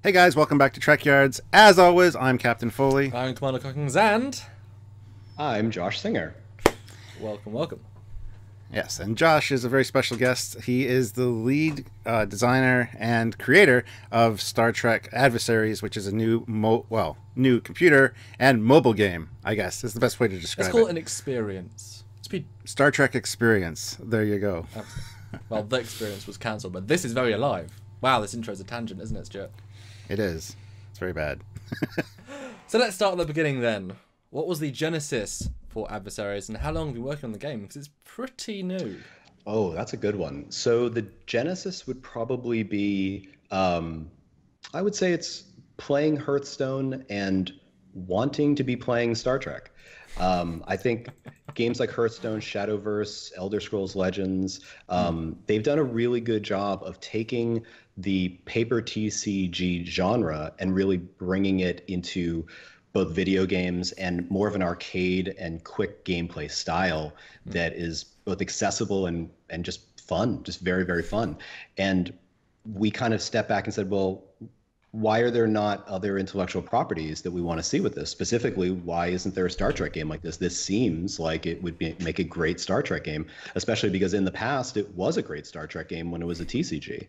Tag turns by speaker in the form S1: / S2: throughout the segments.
S1: Hey guys, welcome back to Trekyards. As always, I'm Captain Foley.
S2: I'm Commander Cockings, and
S3: I'm Josh Singer.
S2: welcome, welcome.
S1: Yes, and Josh is a very special guest. He is the lead designer and creator of Star Trek Adversaries, which is a new computer and mobile game, I guess, is the best way to describe it.
S2: Let's call it an experience.
S1: Star Trek Experience. There you go.
S2: Well, the experience was cancelled, but this is very alive. Wow, this intro is a tangent, isn't it, Stuart?
S1: It is. It's very bad.
S2: So let's start at the beginning then. What was the genesis for Adversaries, and how long have you been working on the game? Because it's pretty new.
S3: Oh, that's a good one. So the genesis would probably be, I would say it's playing Hearthstone and wanting to be playing Star Trek. I think games like Hearthstone, Shadowverse, Elder Scrolls Legends, they've done a really good job of taking the paper TCG genre and really bringing it into both video games and more of an arcade and quick gameplay style that is both accessible and just fun, just very, very fun. And we kind of stepped back and said, well, why are there not other intellectual properties that we want to see with this? Specifically, why isn't there a Star Trek game like this? This seems like it would make a great Star Trek game, especially because in the past, it was a great Star Trek game when it was a TCG.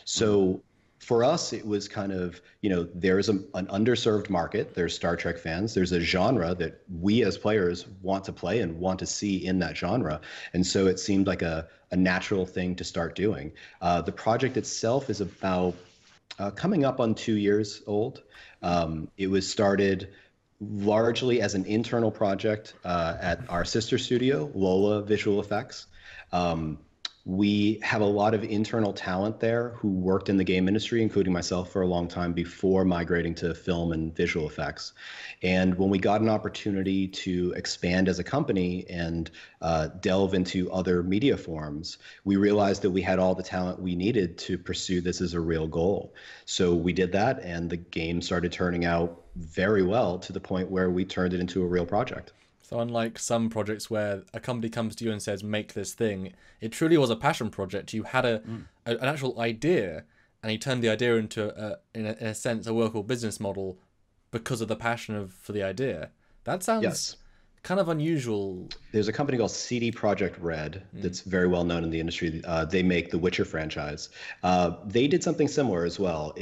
S3: So for us, it was kind of, there's an underserved market. There's Star Trek fans. There's a genre that we as players want to play and want to see in that genre. And so it seemed like a natural thing to start doing. The project itself is about coming up on 2 years old. It was started largely as an internal project at our sister studio, Lola Visual Effects. We have a lot of internal talent there who worked in the game industry, including myself for a long time before migrating to film and visual effects. And when we got an opportunity to expand as a company and delve into other media forms, we realized that we had all the talent we needed to pursue this as a real goal. So we did that, and the game started turning out very well to the point where we turned it into a real project.
S2: So unlike some projects where a company comes to you and says, make this thing, it truly was a passion project. You had an actual idea, and you turned the idea into, in a sense, a workable business model because of the passion for the idea. That sounds kind of unusual.
S3: There's a company called CD Projekt Red that's very well known in the industry. They make the Witcher franchise. They did something similar as well.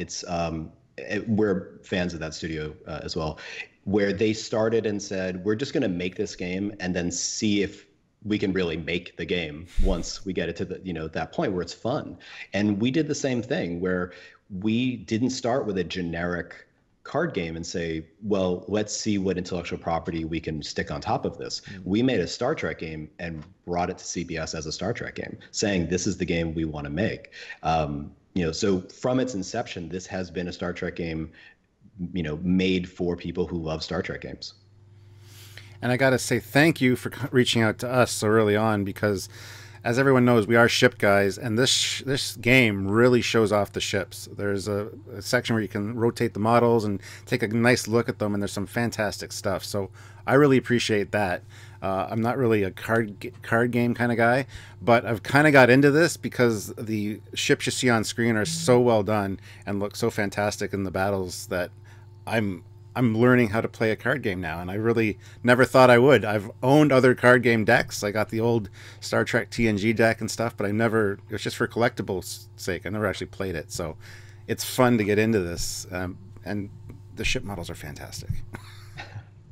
S3: We're fans of that studio as well, where they started and said, we're just going to make this game and then see if we can really make the game once we get it to that point where it's fun. And we did the same thing, where we didn't start with a generic card game and say, well, let's see what intellectual property we can stick on top of this. We made a Star Trek game and brought it to CBS as a Star Trek game, saying this is the game we want to make. So from its inception, this has been a Star Trek game, made for people who love Star Trek games.
S1: And I got to say thank you for reaching out to us so early on, because as everyone knows, we are ship guys, and this game really shows off the ships. There's a section where you can rotate the models and take a nice look at them, and there's some fantastic stuff. So I really appreciate that. I'm not really a card game kind of guy, but I've kind of got into this because the ships you see on screen are so well done and look so fantastic in the battles that I'm learning how to play a card game now, and I really never thought I would. I've owned other card game decks. I got the old Star Trek TNG deck and stuff, but it was just for collectibles' sake. I never actually played it, so it's fun to get into this, and the ship models are fantastic.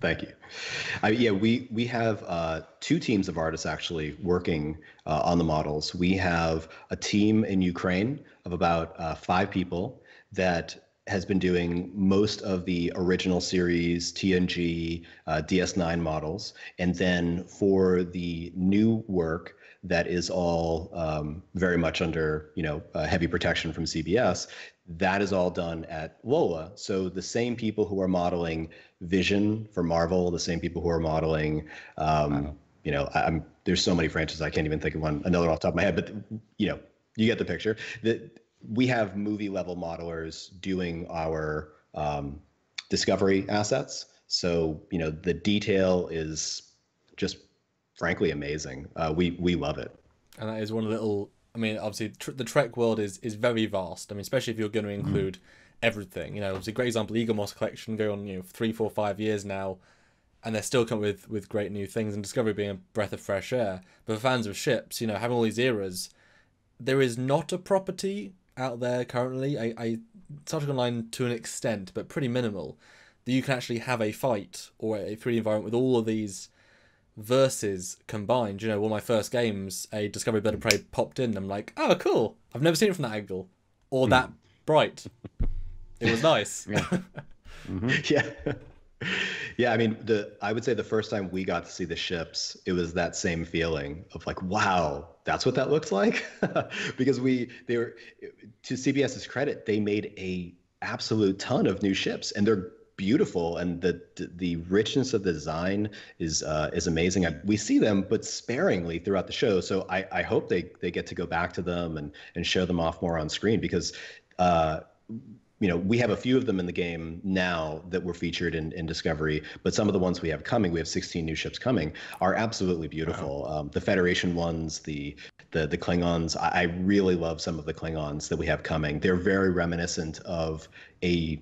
S3: Thank you. We have two teams of artists actually working on the models. We have a team in Ukraine of about 5 people that has been doing most of the original series TNG DS9 models. And then for the new work that is all very much under heavy protection from CBS, that is all done at Lola. So the same people who are modeling Vision for Marvel, the same people who are modeling, there's so many franchises I can't even think of another off the top of my head, but you get the picture. We have movie level modelers doing our Discovery assets. So, the detail is just frankly amazing. We love it.
S2: And that is one little, obviously the Trek world is very vast. Especially if you're going to include everything. You know, it's a great example. Eagle Moss collection going on 3, 4, 5 years now, and they're still coming with great new things. And Discovery being a breath of fresh air. But for fans of ships, having all these eras, there is not a property out there currently. I started online to an extent, but pretty minimal, that you can actually have a fight or a 3D environment with all of these verses combined. One of my first games, a Discovery Bird of Prey popped in, and I'm like, oh, cool. I've never seen it from that angle or that bright. It was nice.
S3: Yeah. Yeah. Yeah, I mean, I would say the first time we got to see the ships, it was that same feeling of like, wow, that's what that looks like. Because they were, to CBS's credit, they made a absolute ton of new ships, and they're beautiful, and the richness of the design is amazing. We see them, but sparingly throughout the show. So I hope they get to go back to them and show them off more on screen, because we have a few of them in the game now that were featured in Discovery, but some of the ones we have coming, we have 16 new ships coming, are absolutely beautiful. Wow. The Federation ones, the Klingons, I really love some of the Klingons that we have coming. They're very reminiscent of a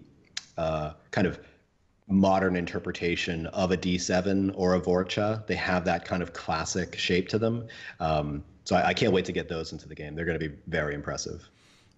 S3: kind of modern interpretation of a D7 or a Vorcha. They have that kind of classic shape to them. So I can't wait to get those into the game. They're going to be very impressive.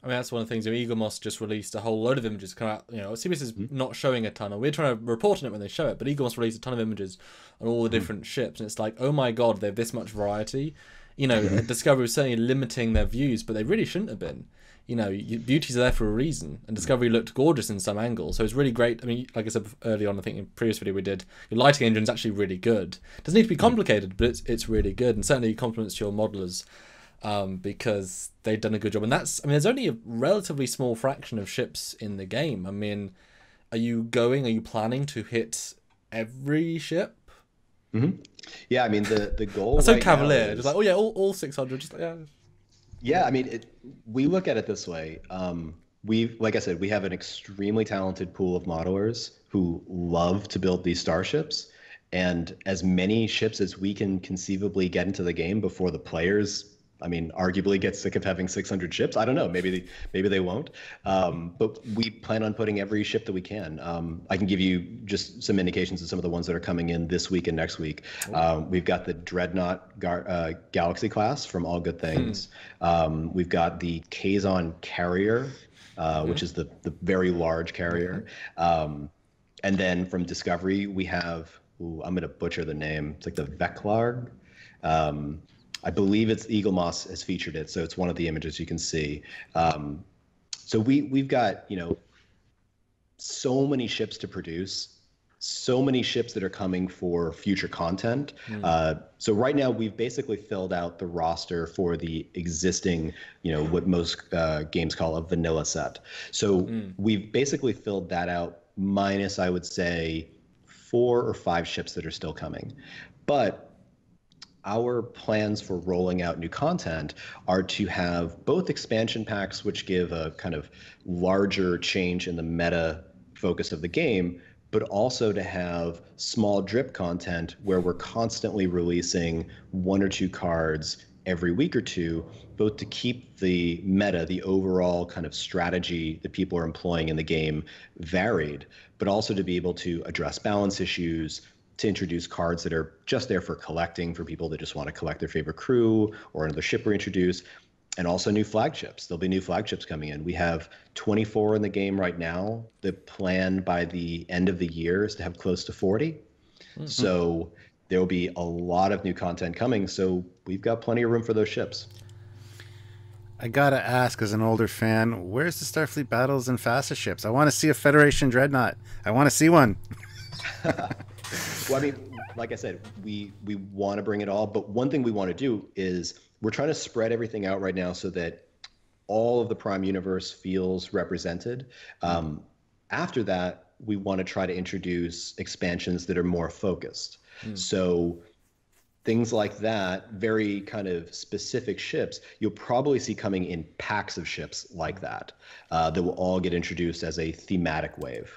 S2: I mean, that's one of the things. Eagle Moss just released a whole load of images come out. CBS is not showing a ton, and we're trying to report on it when they show it. But Eagle Moss released a ton of images on all the different ships, and it's like, oh my god, they have this much variety. Discovery was certainly limiting their views, but they really shouldn't have been. Beauties are there for a reason, and Discovery looked gorgeous in some angles, so it's really great. I mean, like I said earlier on, I think in a previous video we did, your lighting engine's actually really good. It doesn't need to be complicated, but it's really good, and certainly compliments to your modelers. Because they've done a good job. And there's only a relatively small fraction of ships in the game. I mean, are you planning to hit every ship?
S3: Mm-hmm. Yeah, I mean, the goal
S2: That's so
S3: right
S2: cavalier.
S3: now is...
S2: Just like, oh yeah, all 600, just like, yeah.
S3: Yeah, I mean, we look at it this way. Like I said, we have an extremely talented pool of modelers who love to build these starships. And as many ships as we can conceivably get into the game before the players, arguably get sick of having 600 ships. I don't know. Maybe they won't. But we plan on putting every ship that we can. I can give you just some indications of some of the ones that are coming in this week and next week. We've got the Dreadnought Galaxy class from All Good Things. We've got the Kazon Carrier, which is the very large carrier. And then from Discovery, we have, I'm going to butcher the name. It's like the Veklarg. I believe it's Eagle Moss has featured it, so it's one of the images you can see. So we've got so many ships to produce, so many ships that are coming for future content. So right now we've basically filled out the roster for the existing, what most games call a vanilla set. So we've basically filled that out, minus I would say 4 or 5 ships that are still coming, but our plans for rolling out new content are to have both expansion packs, which give a kind of larger change in the meta focus of the game, but also to have small drip content where we're constantly releasing 1 or 2 cards every week or two, both to keep the meta, the overall kind of strategy that people are employing in the game, varied, but also to be able to address balance issues, to introduce cards that are just there for collecting, for people that just want to collect their favorite crew or another ship we introduce, and also new flagships. There'll be new flagships coming in. We have 24 in the game right now. The plan by the end of the year is to have close to 40. So there will be a lot of new content coming. So we've got plenty of room for those ships.
S1: I gotta ask, as an older fan, where's the Starfleet battles and FASA ships? I want to see a Federation Dreadnought. I want to see one.
S3: Well, I mean, like I said, we want to bring it all, but one thing we want to do is we're trying to spread everything out right now so that all of the Prime universe feels represented. After that, we want to try to introduce expansions that are more focused. So things like that, very kind of specific ships, you'll probably see coming in packs of ships like that, that will all get introduced as a thematic wave.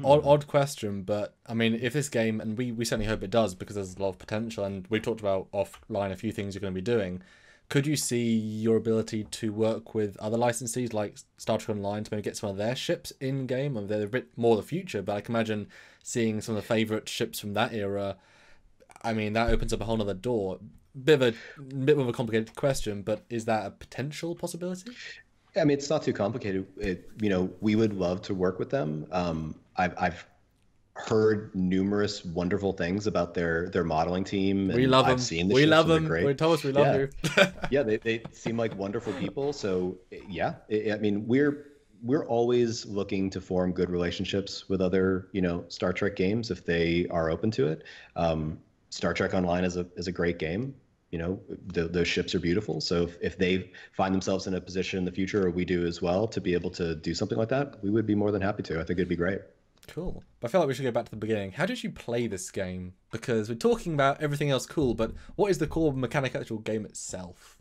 S2: Odd question, but I mean, if this game, and we certainly hope it does, because there's a lot of potential, and we talked about offline a few things you're going to be doing, Could you see your ability to work with other licensees like Star Trek Online to maybe get some of their ships in game? I mean, they're a bit more the future, but I can imagine seeing some of the favorite ships from that era. I mean, that opens up a whole other door. Bit of a complicated question, but is that a potential possibility?
S3: I mean, it's not too complicated. We would love to work with them. I've heard numerous wonderful things about their modeling team,
S2: We
S3: and
S2: love
S3: I've
S2: them.
S3: seen the
S2: We
S3: ships
S2: love
S3: and they're
S2: them.
S3: great.
S2: We told us we love
S3: Yeah,
S2: you.
S3: yeah, they seem like wonderful people. So yeah, I mean, we're always looking to form good relationships with other, Star Trek games if they are open to it. Star Trek Online is a great game. Those ships are beautiful. So if they find themselves in a position in the future, or we do as well, to be able to do something like that, we would be more than happy to. I think it'd be great.
S2: Cool. But I feel like we should go back to the beginning. How did you play this game? Because we're talking about everything else cool, but what is the core mechanic of the actual game itself?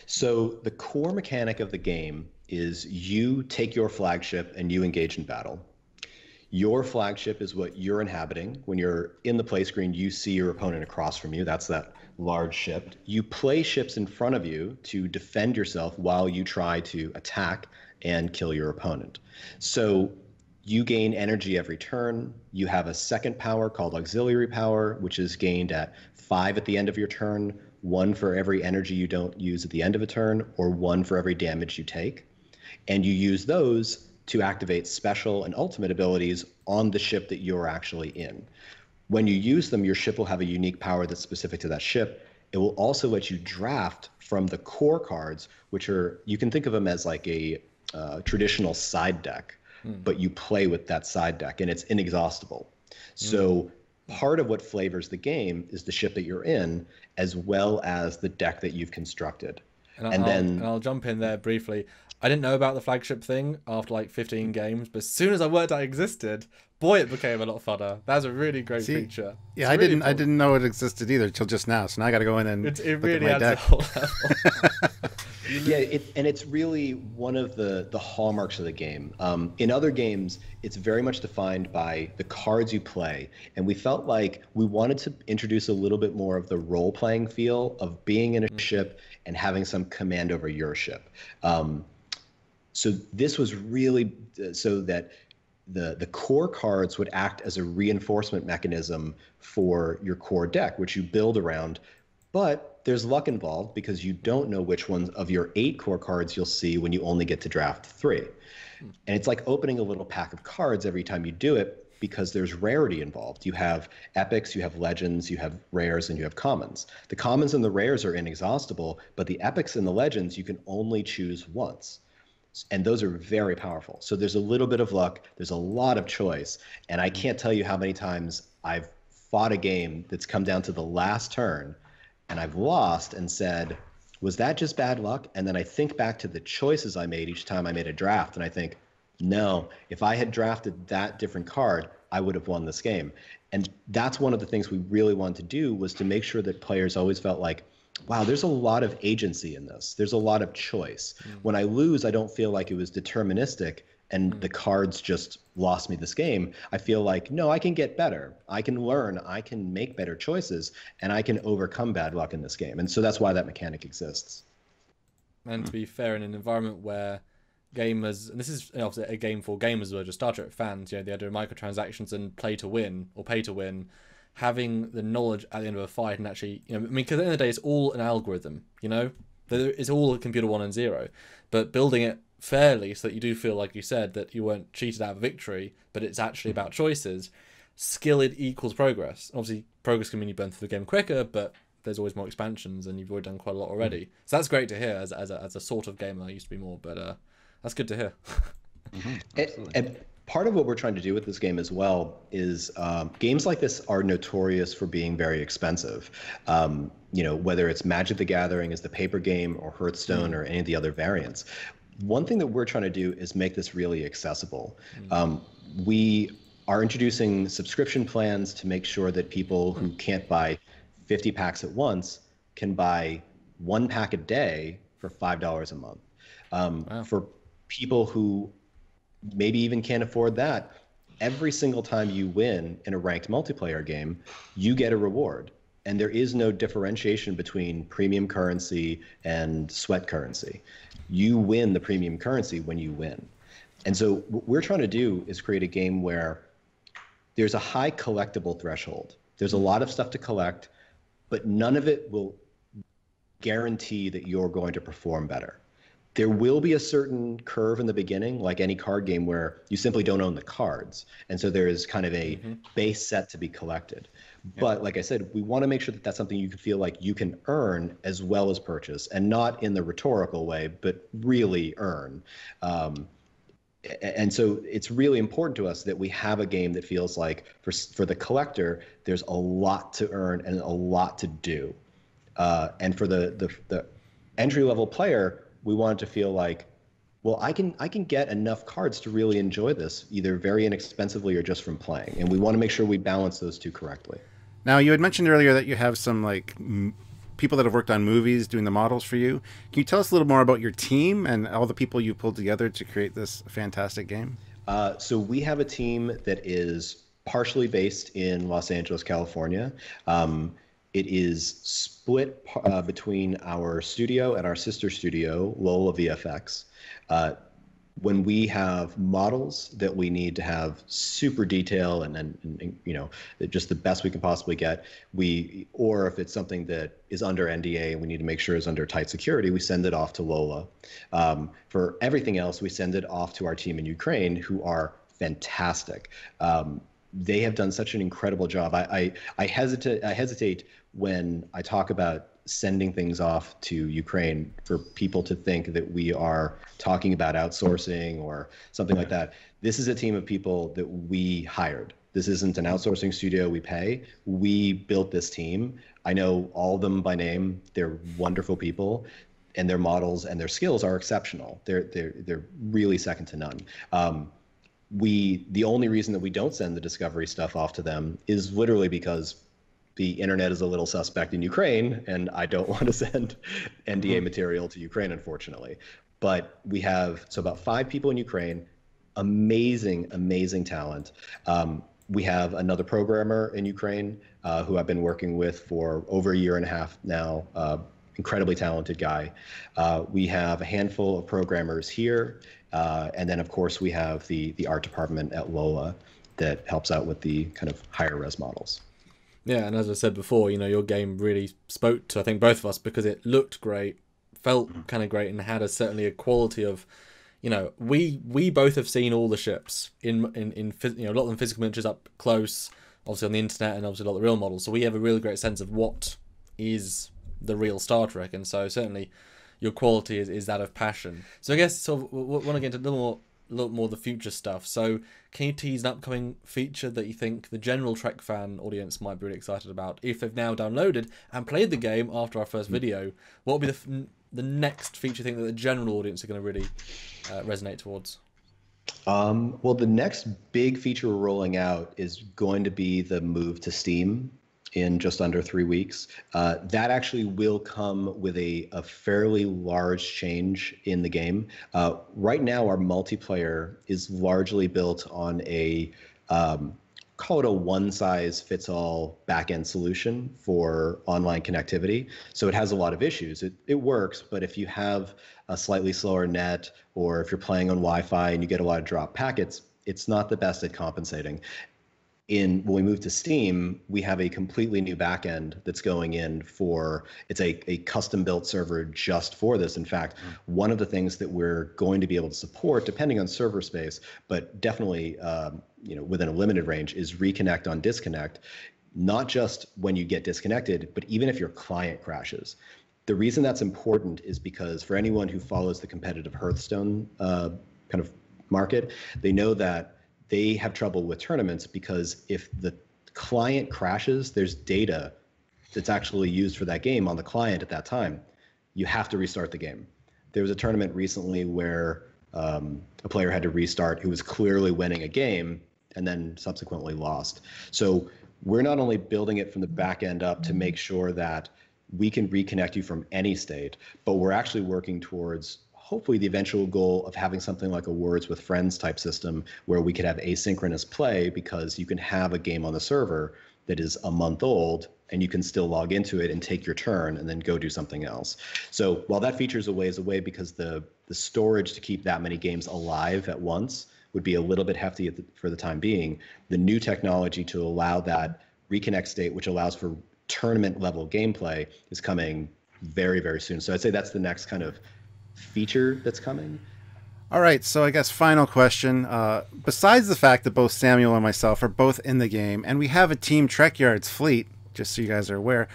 S3: So the core mechanic of the game is you take your flagship and you engage in battle. Your flagship is what you're inhabiting. When you're in the play screen, you see your opponent across from you. That's that large ship. You play ships in front of you to defend yourself while you try to attack and kill your opponent. So you gain energy every turn. You have a second power called auxiliary power, which is gained at 5 at the end of your turn, 1 for every energy you don't use at the end of a turn, or 1 for every damage you take. And you use those to activate special and ultimate abilities on the ship that you're actually in. When you use them, your ship will have a unique power that's specific to that ship. It will also let you draft from the core cards, which you can think of them as like a traditional side deck, but you play with that side deck and it's inexhaustible. So part of what flavors the game is the ship that you're in, as well as the deck that you've constructed.
S2: And I'll jump in there briefly. I didn't know about the flagship thing after like 15 games, but as soon as I worked out it existed, boy, it became a lot funner. That's a really great feature.
S1: Yeah, I didn't know it existed either till just now. So now I got to go in and
S2: it
S1: look
S2: really
S1: at my
S2: adds
S1: deck.
S2: a whole level.
S3: Yeah, it's really one of the hallmarks of the game. In other games, it's very much defined by the cards you play, and we felt like we wanted to introduce a little bit more of the role-playing feel of being in a ship and having some command over your ship. So this was really so that the core cards would act as a reinforcement mechanism for your core deck, which you build around. But there's luck involved because you don't know which ones of your 8 core cards you'll see when you only get to draft 3. And it's like opening a little pack of cards every time you do it, because there's rarity involved. You have epics, you have legends, you have rares, and you have commons. The commons and the rares are inexhaustible, but the epics and the legends you can only choose once. And those are very powerful. So there's a little bit of luck, there's a lot of choice, and I can't tell you how many times I've fought a game that's come down to the last turn and I've lost and said, was that just bad luck? And then I think back to the choices I made each time I made a draft, and I think, no, if I had drafted that different card, I would have won this game. And that's one of the things we really wanted to do, was to make sure that players always felt like, wow, there's a lot of agency in this. There's a lot of choice. When I lose, I don't feel like it was deterministic and the cards just lost me this game. I feel like, no, I can get better. I can learn. I can make better choices, and I can overcome bad luck in this game. And so that's why that mechanic exists.
S2: And to be fair, in an environment where gamers, and this is obviously a game for gamers as well, just Star Trek fans, the idea of microtransactions and play to win or pay to win, having the knowledge at the end of a fight and actually, because at the end of the day, it's all an algorithm, it's all a computer 1 and 0, but building it fairly so that you do feel, like you said, that you weren't cheated out of victory, but it's actually about choices. Skill equals progress. Obviously, progress can mean you burn through the game quicker, but there's always more expansions, and you've already done quite a lot already. So that's great to hear as a sort of gamer. I used to be more, but that's good to hear.
S3: And part of what we're trying to do with this game as well is games like this are notorious for being very expensive. Whether it's Magic the Gathering as the paper game, or Hearthstone, or any of the other variants. One thing that we're trying to do is make this really accessible. We are introducing subscription plans to make sure that people who can't buy 50 packs at once can buy 1 pack a day for $5 a month.
S2: Wow.
S3: For people who maybe even can't afford that, every single time you win in a ranked multiplayer game, you get a reward. And there is no differentiation between premium currency and sweat currency. You win the premium currency when you win. And so what we're trying to do is create a game where there's a high collectible threshold. There's a lot of stuff to collect, but none of it will guarantee that you're going to perform better. There will be a certain curve in the beginning, like any card game, where you simply don't own the cards. And so there is kind of a base set to be collected. But like I said, we want to make sure that that's something you can feel like you can earn as well as purchase, and not in the rhetorical way, but really earn. And so it's really important to us that we have a game that feels like for the collector, there's a lot to earn and a lot to do. And for the entry-level player, we want it to feel like, well, I can get enough cards to really enjoy this, either very inexpensively or just from playing. And we want to make sure we balance those two correctly.
S1: Now, you had mentioned earlier that you have some like people that have worked on movies doing the models for you. Can you tell us a little more about your team and all the people you pulled together to create this fantastic game?
S3: So we have a team that is partially based in Los Angeles, California. It is split between our studio and our sister studio, Lola VFX. When we have models that we need to have super detail and you know, just the best we can possibly get, or if it's something that is under NDA and we need to make sure is under tight security, we send it off to Lola. For everything else, we send it off to our team in Ukraine, who are fantastic. They have done such an incredible job. I hesitate when I talk about sending things off to Ukraine for people to think that we are talking about outsourcing or something like that. This is a team of people that we hired. This isn't an outsourcing studio we pay. We built this team. I know all of them by name. They're wonderful people, and their models and their skills are exceptional. They're really second to none. The only reason that we don't send the Discovery stuff off to them is literally because the internet is a little suspect in Ukraine, and I don't want to send NDA material to Ukraine, unfortunately. But we have about 5 people in Ukraine, amazing talent. We have another programmer in Ukraine who I've been working with for over a year and a half now, incredibly talented guy. We have a handful of programmers here. And then, of course, we have the art department at Lola that helps out with the kind of higher res models.
S2: Yeah, and as I said before, you know, your game really spoke to, I think, both of us, because it looked great, felt kind of great, and had certainly a quality of, you know, we both have seen all the ships in you know, a lot of them physical miniatures up close, obviously on the internet, and obviously a lot of the real models. So we have a really great sense of what is the real Star Trek, and so certainly your quality is that of passion. So I guess sort of want to get into a little more the future stuff. So can you tease an upcoming feature that you think the general Trek fan audience might be really excited about? If they've now downloaded and played the game after our first video, what would be the next feature you think that the general audience are going to really resonate towards?
S3: Well, the next big feature we're rolling out is going to be the move to Steam in just under 3 weeks. That actually will come with a fairly large change in the game. Right now, our multiplayer is largely built on a, call it a one-size-fits-all back-end solution for online connectivity. So it has a lot of issues. It works, but if you have a slightly slower net, or if you're playing on Wi-Fi and you get a lot of dropped packets, it's not the best at compensating. When we move to Steam, we have a completely new backend that's going in for, it's a custom built server just for this. In fact, one of the things that we're going to be able to support, depending on server space, but definitely you know, within a limited range, is reconnect on disconnect, not just when you get disconnected, but even if your client crashes. The reason that's important is because for anyone who follows the competitive Hearthstone kind of market, they know that they have trouble with tournaments because if the client crashes, there's data that's actually used for that game on the client at that time. You have to restart the game. There was a tournament recently where a player had to restart who was clearly winning a game and then subsequently lost. So we're not only building it from the back end up to make sure that we can reconnect you from any state, but we're actually working towards hopefully the eventual goal of having something like a Words with Friends type system where we could have asynchronous play, because you can have a game on the server that is a month old and you can still log into it and take your turn and then go do something else. So while that feature is a ways away because the storage to keep that many games alive at once would be a little bit hefty for the time being, the new technology to allow that reconnect state, which allows for tournament level gameplay, is coming very, very soon. So I'd say that's the next kind of feature that's coming.
S1: All right, so I guess final question. Besides the fact that both Samuel and myself are both in the game, and we have a Team Trekyards fleet, just so you guys are aware,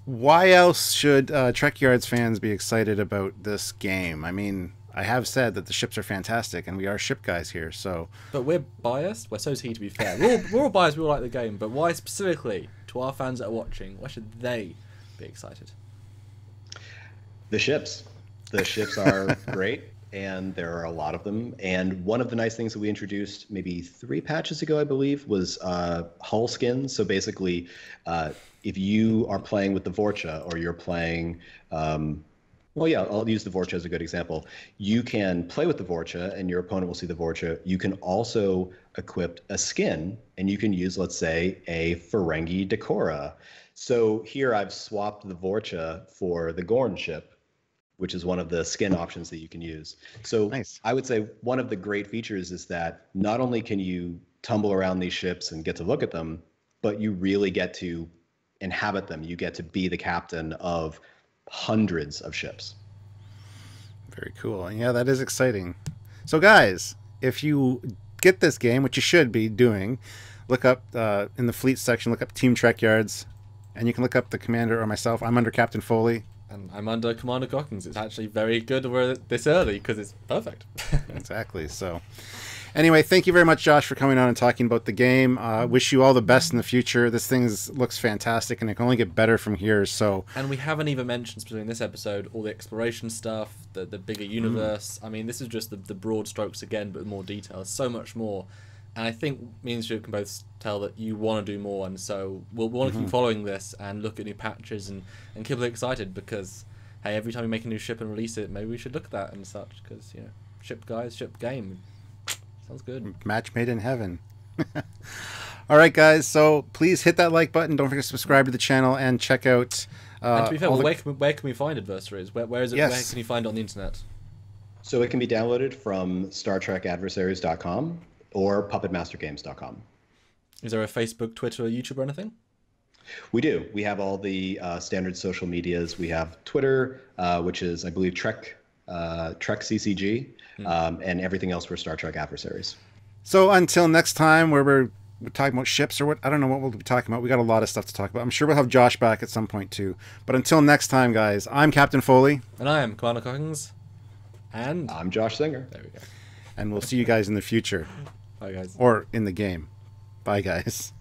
S1: why else should Trekyards fans be excited about this game? I mean, I have said that the ships are fantastic, and we are ship guys here, so...
S2: But we're biased? Well, so is he, to be fair. We're all biased, we all like the game, but why specifically, to our fans that are watching, why should they be excited?
S3: The ships. The ships are great. And there are a lot of them. And one of the nice things that we introduced maybe 3 patches ago, I believe, was hull skins. So basically, if you are playing with the Vorcha or you're playing, well, yeah, I'll use the Vorcha as a good example. You can play with the Vorcha and your opponent will see the Vorcha. You can also equip a skin and you can use, let's say, a Ferengi Decora. So here I've swapped the Vorcha for the Gorn ship, which is one of the skin options that you can use. So nice. I would say one of the great features is that not only can you tumble around these ships and get to look at them, but you really get to inhabit them. You get to be the captain of hundreds of ships.
S1: Very cool. And yeah, that is exciting. So guys, if you get this game, which you should be doing, look up in the fleet section, look up Team Trekyards, and you can look up the commander or myself. I'm under Captain Foley.
S2: And I'm under Commander Cockings. It's actually very good we're this early because it's perfect.
S1: Exactly. So anyway, thank you very much, Josh, for coming on and talking about the game. Wish you all the best in the future. This thing looks fantastic, and it can only get better from here. So,
S2: and we haven't even mentioned, specifically in this episode, all the exploration stuff, the bigger universe. I mean, this is just the broad strokes again, but with more detail. So much more. And I think me and Stuart can both tell that you want to do more, and so we'll want to keep following this and look at new patches and keep people excited because, hey, every time we make a new ship and release it, maybe we should look at that and such because, you know, ship guys, ship game. Sounds good.
S1: Match made in heaven. All right, guys, so please hit that like button. Don't forget to subscribe to the channel and check out...
S2: and to be fair, where can we find Adversaries? Where is it? Yes. Where can you find it on the internet?
S3: So it can be downloaded from StarTrekAdversaries.com or PuppetMasterGames.com.
S2: Is there a Facebook, Twitter, or YouTube or anything?
S3: We do. We have all the standard social medias. We have Twitter, which is, I believe, Trek CCG, and everything else for Star Trek Adversaries.
S1: So until next time, where we're talking about ships or what, I don't know what we'll be talking about. We got a lot of stuff to talk about. I'm sure we'll have Josh back at some point too. But until next time, guys, I'm Captain Foley.
S2: And I am Commander Cockings. And
S3: I'm Josh Singer.
S2: There we go.
S1: And we'll see you guys in the future.
S2: Bye, guys.
S1: Or in the game. Bye, guys.